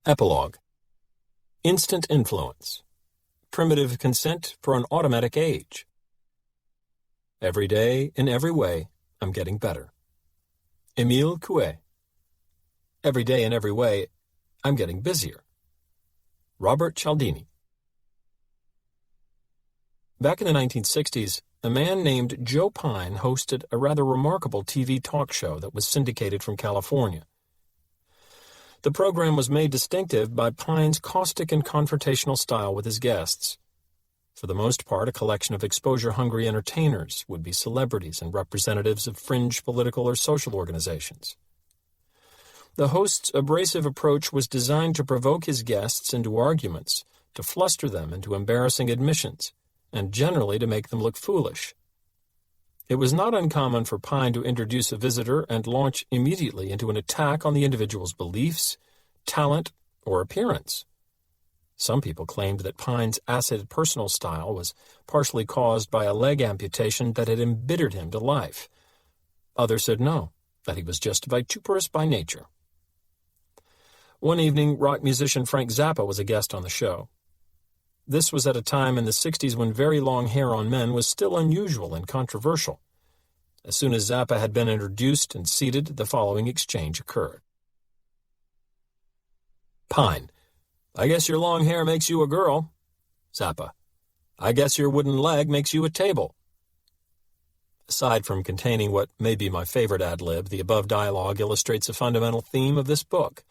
Epilogue. Instant influence. Primitive consent for an automatic age. Every day, in every way, I'm getting better. Émile Coué. Every day, in every way, I'm getting busier. Robert Cialdini. Back in the 1960s, a man named Joe Pine hosted a rather remarkable TV talk show that was syndicated from California. The program was made distinctive by Pine's caustic and confrontational style with his guests. For the most part, a collection of exposure-hungry entertainers, would-be celebrities, and representatives of fringe political or social organizations. The host's abrasive approach was designed to provoke his guests into arguments, to fluster them into embarrassing admissions, and generally to make them look foolish. It was not uncommon for Pine to introduce a visitor and launch immediately into an attack on the individual's beliefs, talent, or appearance. Some people claimed that Pine's acid personal style was partially caused by a leg amputation that had embittered him to life. Others said no, that he was just vituperous by nature. One evening, rock musician Frank Zappa was a guest on the show. This was at a time in the 60s when very long hair on men was still unusual and controversial. As soon as Zappa had been introduced and seated, the following exchange occurred. Pine: I guess your long hair makes you a girl. Zappa: I guess your wooden leg makes you a table. Aside from containing what may be my favorite ad-lib, the above dialogue illustrates a fundamental theme of this book.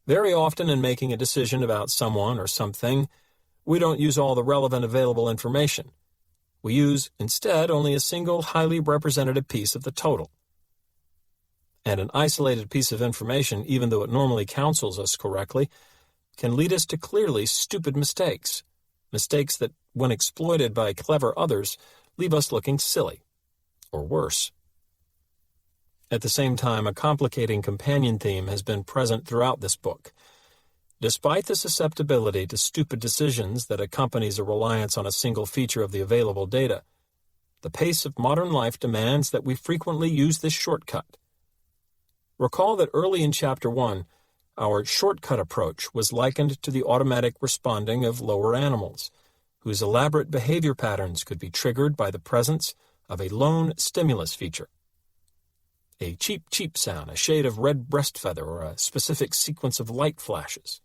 Very often in making a decision about someone or something, we don't use all the relevant available information. We use, instead, only a single highly representative piece of the total. And an isolated piece of information, even though it normally counsels us correctly, can lead us to clearly stupid mistakes that, when exploited by clever others, leave us looking silly, or worse. At the same time, a complicating companion theme has been present throughout this book. Despite the susceptibility to stupid decisions that accompanies a reliance on a single feature of the available data, the pace of modern life demands that we frequently use this shortcut. Recall that early in Chapter 1, our shortcut approach was likened to the automatic responding of lower animals, whose elaborate behavior patterns could be triggered by the presence of a lone stimulus feature. A cheep, cheep sound, a shade of red breast feather, or a specific sequence of light flashes.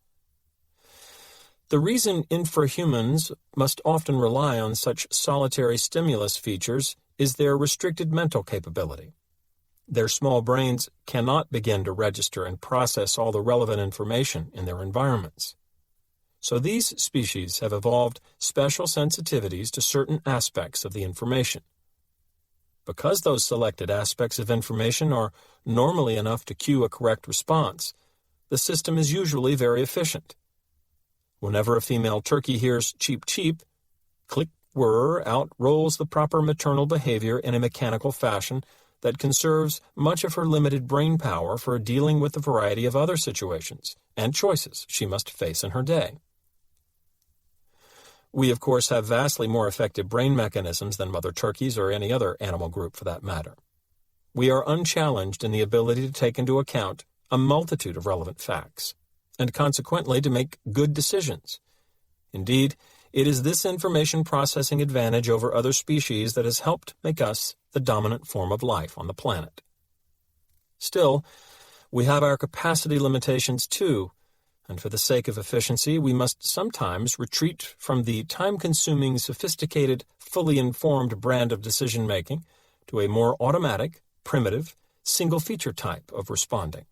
The reason infrahumans must often rely on such solitary stimulus features is their restricted mental capability. Their small brains cannot begin to register and process all the relevant information in their environments. So these species have evolved special sensitivities to certain aspects of the information. Because those selected aspects of information are normally enough to cue a correct response, the system is usually very efficient. Whenever a female turkey hears cheep cheep, click whir, out rolls the proper maternal behavior in a mechanical fashion that conserves much of her limited brain power for dealing with the variety of other situations and choices she must face in her day. We, of course, have vastly more effective brain mechanisms than mother turkeys or any other animal group for that matter. We are unchallenged in the ability to take into account a multitude of relevant facts, and consequently to make good decisions. Indeed, it is this information processing advantage over other species that has helped make us the dominant form of life on the planet. Still, we have our capacity limitations too, and for the sake of efficiency, we must sometimes retreat from the time-consuming, sophisticated, fully informed brand of decision-making to a more automatic, primitive, single-feature type of responding.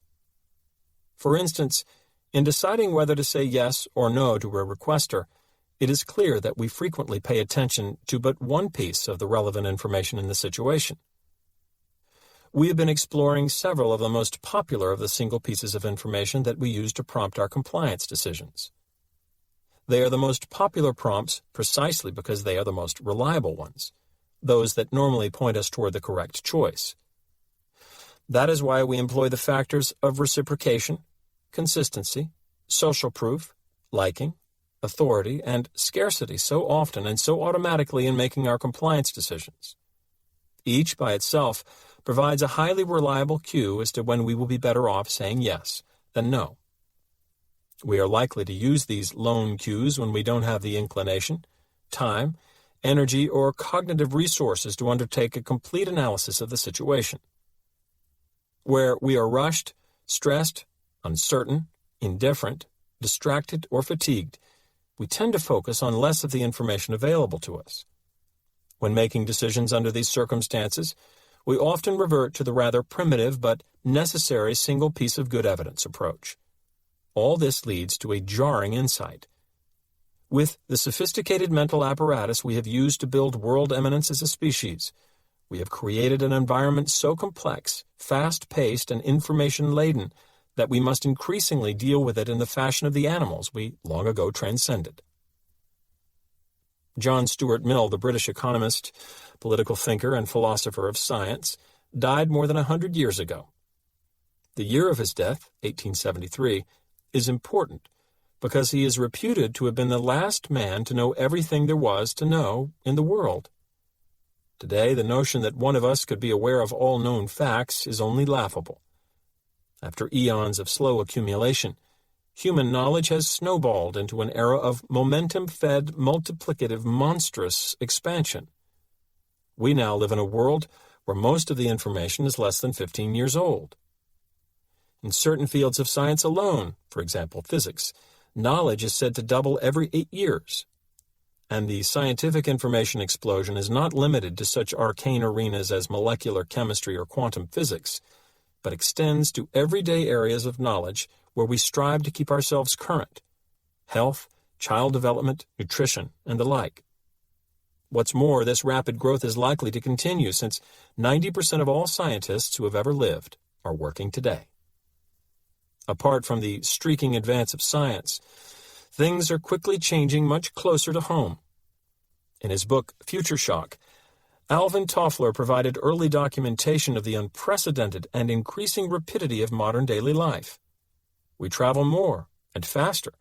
For instance, in deciding whether to say yes or no to a requester, it is clear that we frequently pay attention to but one piece of the relevant information in the situation. We have been exploring several of the most popular of the single pieces of information that we use to prompt our compliance decisions. They are the most popular prompts precisely because they are the most reliable ones, those that normally point us toward the correct choice. That is why we employ the factors of reciprocation, consistency, social proof, liking, authority, and scarcity so often and so automatically in making our compliance decisions. Each by itself provides a highly reliable cue as to when we will be better off saying yes than no. We are likely to use these lone cues when we don't have the inclination, time, energy, or cognitive resources to undertake a complete analysis of the situation. Where we are rushed, stressed, uncertain, indifferent, distracted, or fatigued, we tend to focus on less of the information available to us. When making decisions under these circumstances, we often revert to the rather primitive but necessary single piece of good evidence approach. All this leads to a jarring insight. With the sophisticated mental apparatus we have used to build world eminence as a species, we have created an environment so complex, fast-paced, and information-laden that we must increasingly deal with it in the fashion of the animals we long ago transcended. John Stuart Mill, the British economist, political thinker, and philosopher of science, died more than 100 years ago. The year of his death, 1873, is important because he is reputed to have been the last man to know everything there was to know in the world. Today, the notion that one of us could be aware of all known facts is only laughable. After eons of slow accumulation, human knowledge has snowballed into an era of momentum-fed, multiplicative, monstrous expansion. We now live in a world where most of the information is less than 15 years old. In certain fields of science alone, for example, physics, knowledge is said to double every 8 years. And the scientific information explosion is not limited to such arcane arenas as molecular chemistry or quantum physics, but extends to everyday areas of knowledge where we strive to keep ourselves current: health, child development, nutrition, and the like. What's more, this rapid growth is likely to continue since 90% of all scientists who have ever lived are working today. Apart from the streaking advance of science, things are quickly changing much closer to home. In his book, Future Shock, Alvin Toffler provided early documentation of the unprecedented and increasing rapidity of modern daily life. We travel more and faster.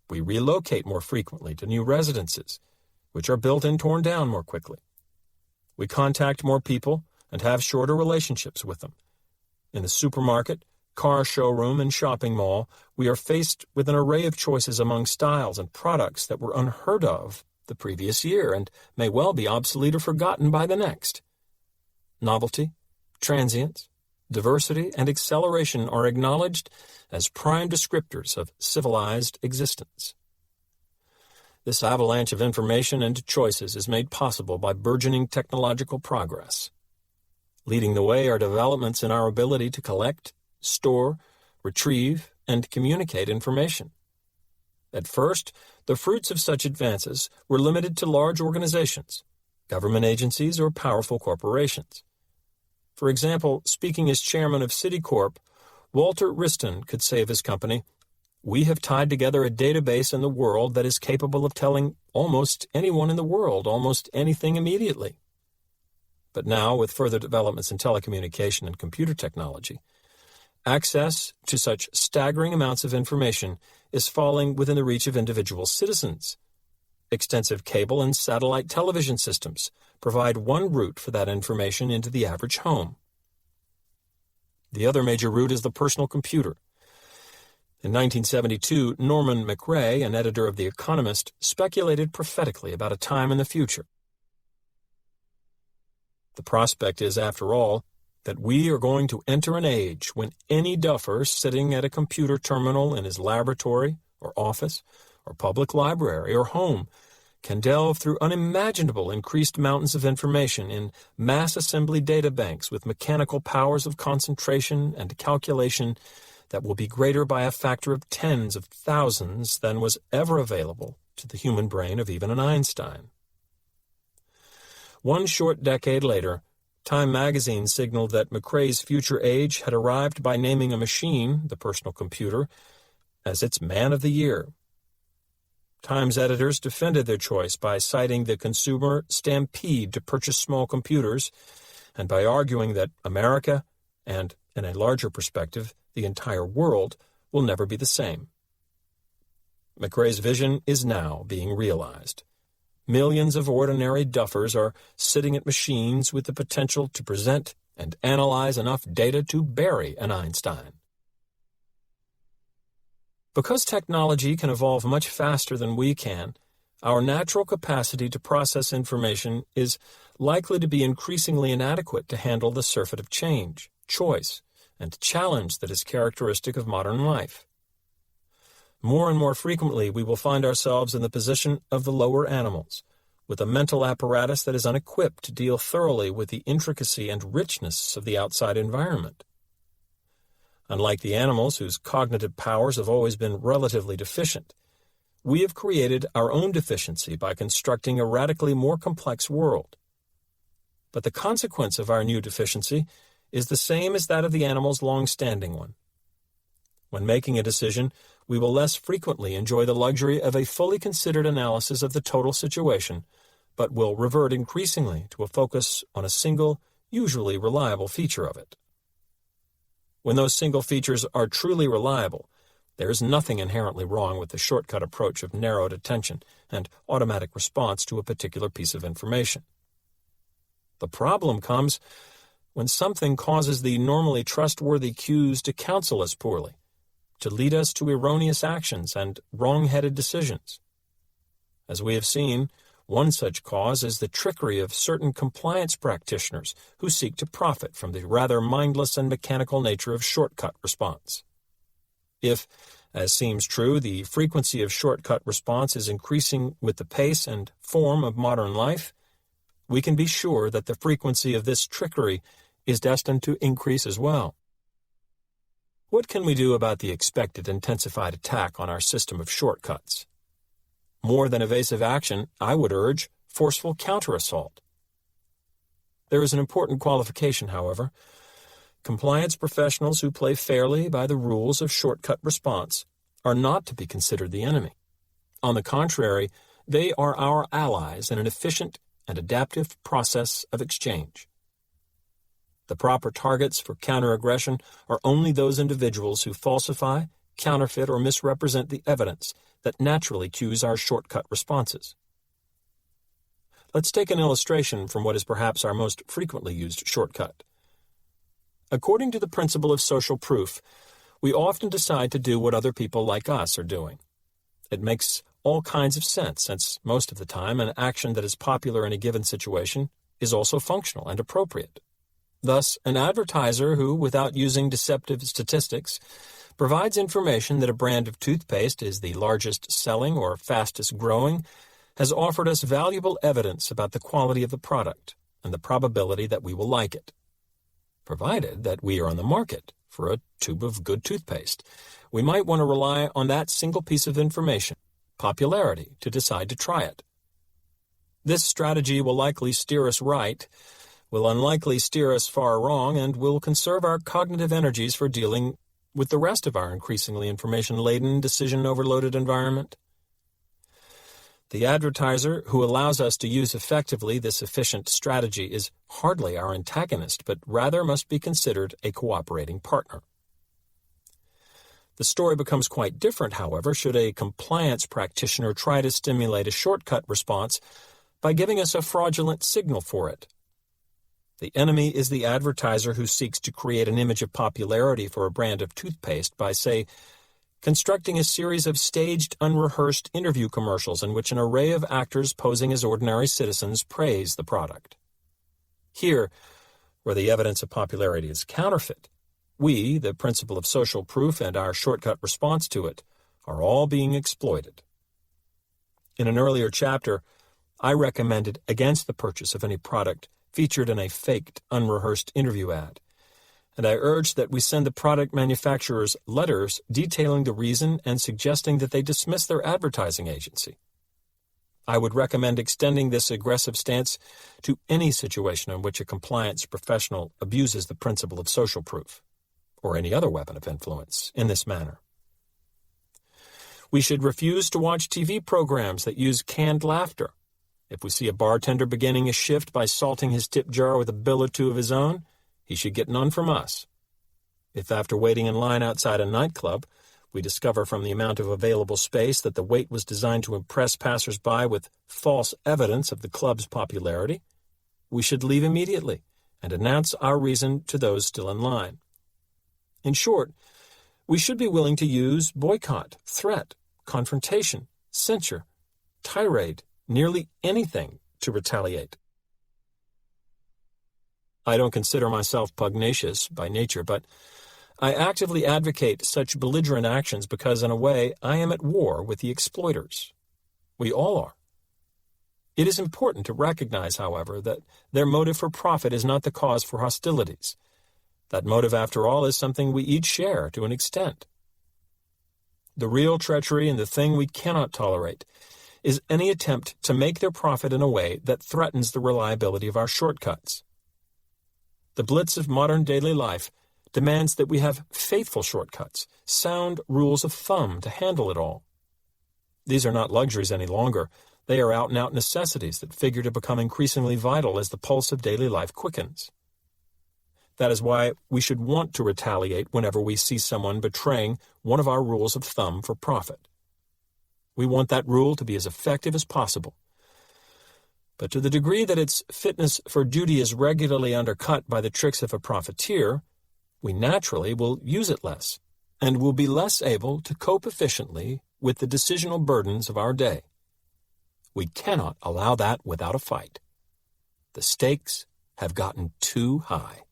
We relocate more frequently to new residences, which are built and torn down more quickly. We contact more people and have shorter relationships with them. In the supermarket, car showroom, and shopping mall, we are faced with an array of choices among styles and products that were unheard of the previous year and may well be obsolete or forgotten by the next. Novelty, transience, diversity, and acceleration are acknowledged as prime descriptors of civilized existence. This avalanche of information and choices is made possible by burgeoning technological progress. Leading the way are developments in our ability to collect, store, retrieve, and communicate information. At first, the fruits of such advances were limited to large organizations, government agencies, or powerful corporations. For example, speaking as chairman of Citicorp, Walter Wriston could say of his company, "We have tied together a database in the world that is capable of telling almost anyone in the world almost anything immediately." But now, with further developments in telecommunication and computer technology, access to such staggering amounts of information is falling within the reach of individual citizens. Extensive cable and satellite television systems provide one route for that information into the average home. The other major route is the personal computer. In 1972, Norman McRae, an editor of The Economist, speculated prophetically about a time in the future. The prospect is, after all, that we are going to enter an age when any duffer sitting at a computer terminal in his laboratory or office or public library or home can delve through unimaginable increased mountains of information in mass assembly data banks with mechanical powers of concentration and calculation that will be greater by a factor of tens of thousands than was ever available to the human brain of even an Einstein. One short decade later, Time magazine signaled that McRae's future age had arrived by naming a machine, the personal computer, as its Man of the Year. Time's editors defended their choice by citing the consumer stampede to purchase small computers and by arguing that America, and in a larger perspective, the entire world, will never be the same. McRae's vision is now being realized. Millions of ordinary duffers are sitting at machines with the potential to present and analyze enough data to bury an Einstein. Because technology can evolve much faster than we can, our natural capacity to process information is likely to be increasingly inadequate to handle the surfeit of change, choice, and challenge that is characteristic of modern life. More and more frequently, we will find ourselves in the position of the lower animals, with a mental apparatus that is unequipped to deal thoroughly with the intricacy and richness of the outside environment. Unlike the animals whose cognitive powers have always been relatively deficient, we have created our own deficiency by constructing a radically more complex world. But the consequence of our new deficiency is the same as that of the animal's long-standing one. When making a decision, we will less frequently enjoy the luxury of a fully considered analysis of the total situation, but will revert increasingly to a focus on a single, usually reliable feature of it. When those single features are truly reliable, there is nothing inherently wrong with the shortcut approach of narrowed attention and automatic response to a particular piece of information. The problem comes when something causes the normally trustworthy cues to counsel us poorly, to lead us to erroneous actions and wrong-headed decisions. As we have seen, one such cause is the trickery of certain compliance practitioners who seek to profit from the rather mindless and mechanical nature of shortcut response. If, as seems true, the frequency of shortcut response is increasing with the pace and form of modern life, we can be sure that the frequency of this trickery is destined to increase as well. What can we do about the expected intensified attack on our system of shortcuts? More than evasive action, I would urge forceful counter-assault. There is an important qualification, however. Compliance professionals who play fairly by the rules of shortcut response are not to be considered the enemy. On the contrary, they are our allies in an efficient and adaptive process of exchange. The proper targets for counter-aggression are only those individuals who falsify, counterfeit, or misrepresent the evidence that naturally cues our shortcut responses. Let's take an illustration from what is perhaps our most frequently used shortcut. According to the principle of social proof, we often decide to do what other people like us are doing. It makes all kinds of sense, since most of the time an action that is popular in a given situation is also functional and appropriate. Thus, an advertiser who, without using deceptive statistics, provides information that a brand of toothpaste is the largest selling or fastest growing, has offered us valuable evidence about the quality of the product and the probability that we will like it. Provided that we are on the market for a tube of good toothpaste, we might want to rely on that single piece of information, popularity, to decide to try it. This strategy will likely steer us right, will unlikely steer us far wrong, and will conserve our cognitive energies for dealing with the rest of our increasingly information-laden, decision-overloaded environment. The advertiser who allows us to use effectively this efficient strategy is hardly our antagonist, but rather must be considered a cooperating partner. The story becomes quite different, however, should a compliance practitioner try to stimulate a shortcut response by giving us a fraudulent signal for it. The enemy is the advertiser who seeks to create an image of popularity for a brand of toothpaste by, say, constructing a series of staged, unrehearsed interview commercials in which an array of actors posing as ordinary citizens praise the product. Here, where the evidence of popularity is counterfeit, we, the principle of social proof and our shortcut response to it, are all being exploited. In an earlier chapter, I recommended against the purchase of any product featured in a faked, unrehearsed interview ad, and I urged that we send the product manufacturers letters detailing the reason and suggesting that they dismiss their advertising agency. I would recommend extending this aggressive stance to any situation in which a compliance professional abuses the principle of social proof, or any other weapon of influence, in this manner. We should refuse to watch TV programs that use canned laughter. If we see a bartender beginning a shift by salting his tip jar with a bill or two of his own, he should get none from us. If after waiting in line outside a nightclub, we discover from the amount of available space that the wait was designed to impress passers-by with false evidence of the club's popularity, we should leave immediately and announce our reason to those still in line. In short, We should be willing to use boycott, threat, confrontation, censure, tirade, nearly anything to retaliate. I don't consider myself pugnacious by nature, but I actively advocate such belligerent actions because, in a way, I am at war with the exploiters. We all are. It is important to recognize, however, that their motive for profit is not the cause for hostilities. That motive, after all, is something we each share to an extent. The real treachery and the thing we cannot tolerate is any attempt to make their profit in a way that threatens the reliability of our shortcuts. The blitz of modern daily life demands that we have faithful shortcuts, sound rules of thumb to handle it all. These are not luxuries any longer. They are out-and-out necessities that figure to become increasingly vital as the pulse of daily life quickens. That is why we should want to retaliate whenever we see someone betraying one of our rules of thumb for profit. We want that rule to be as effective as possible. But to the degree that its fitness for duty is regularly undercut by the tricks of a profiteer, we naturally will use it less, and will be less able to cope efficiently with the decisional burdens of our day. We cannot allow that without a fight. The stakes have gotten too high.